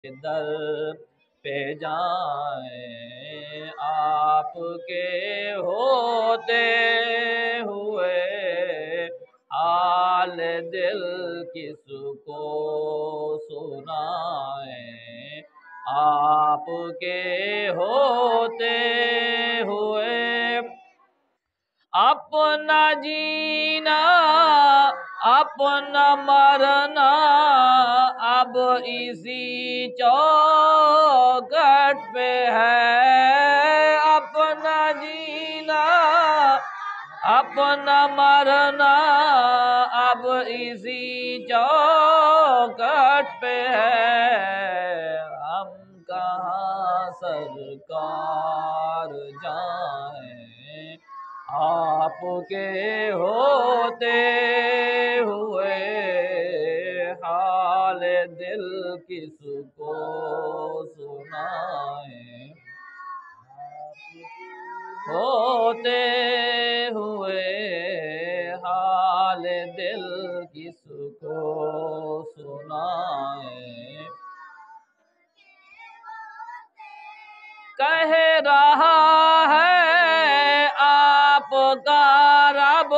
در پہ جائیں، آپ کے ہوتے ہوئے حال دل کس کو سنائیں، آپ کے ہوتے ہوئے اپنا جینا اپنا مرنا اب اسی چوکھٹ پہ ہے، اپنا جینا اپنا مرنا اب اسی چوکھٹ پہ ہے، ہم کہاں سرکار جائیں، آپ کے ہوتے ہوئے حال دل کس کو سنائیں، ہوتے ہوئے حال دل کس کو سنائیں، کہہ رہا ہے آپ کا رب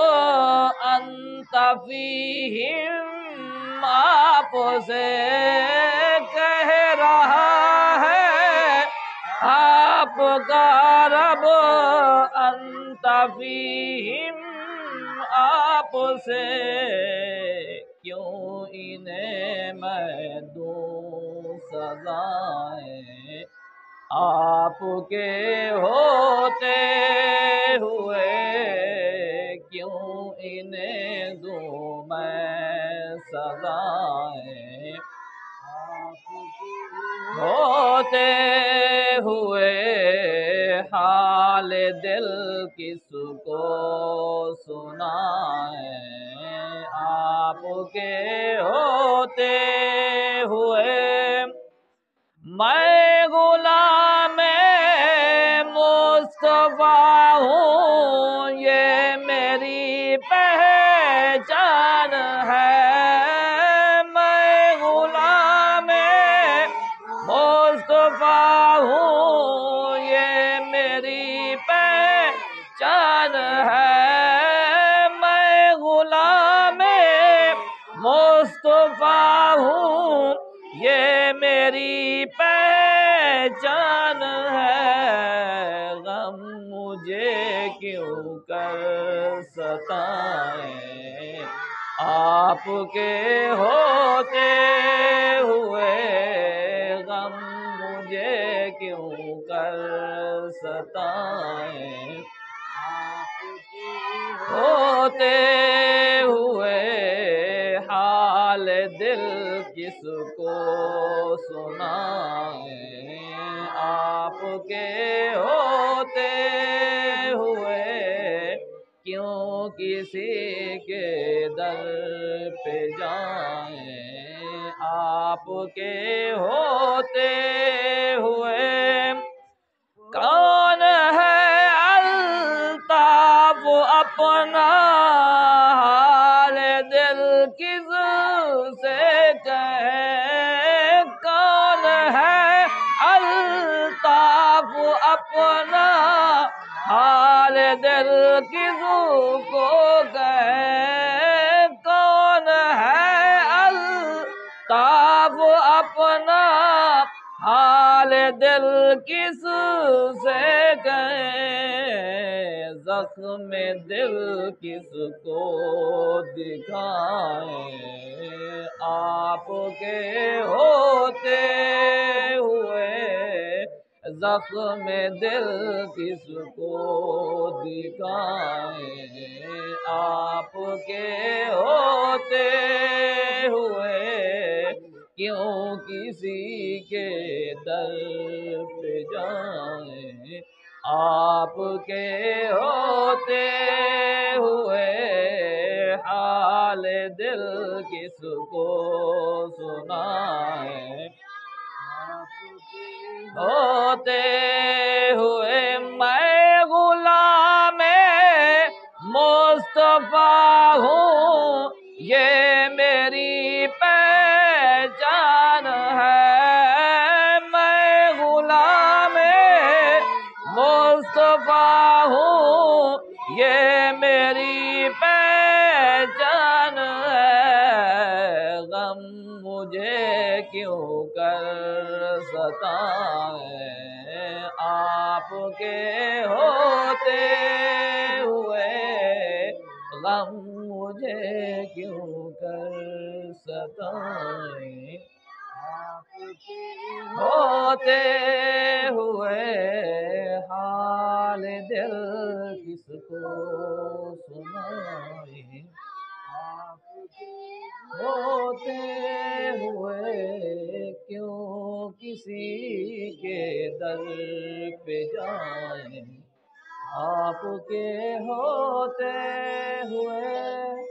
انت فیہم، آپ سے کہہ رہا ہے آپ کا رب انت فیہم، آپ سے کیوں انہیں میں دوں سزائیں، آپ کے ہوتے ہوئے کیوں انہیں دوں میں سزائیں، ہوتے ہوئے حال دل کس کو سنائیں، آپ کے ہوتے ہوئے میں غلام مصطفیٰ ہوں، یہ میری پہچان ہے، میں غلام مصطفیٰ ہوں، یہ میری پہچان ہے، میں غلام مصطفیٰ ہوں، یہ میری پہچان ہے، غم مجھے کیوں کر ستائیں، آپ کے ہوتے ہوئے غم مجھے کیوں کر ستائیں، ہوتے ہوئے حال دل کس کو سنائیں، آپ کے ہوتے ہوئے کیوں کسی کے در پہ جائیں، آپ کے ہوتے ہوئے کون ہے الطاف اپنا حال دل کس سے کہیں، کون ہے الطاف اپنا حال دل کس کو کہیں، کون ہے الطاف اپنا حال دل کس سے کہیں، زخم دل کس کو دکھائیں، آپ کے ہوتے ہوئے زخم دل کس کو دکھائیں، آپ کے ہوتے ہوئے کیوں کسی کے در پہ جائیں، آپ کے ہوتے ہوئے حال دل کس کو سنائیں، ہوتے ہوئے میں غلام مصطفیٰ ہوں، یہ میری پہچان ہے، کیوں کر ستائیں، آپ کے ہوتے ہوئے غم مجھے کیوں کر ستائیں، ہوتے ہوئے حال دل کس کو سنائیں، ہوتے ہوئے کیوں کسی کے در پہ جائیں، آپ کے ہوتے ہوئے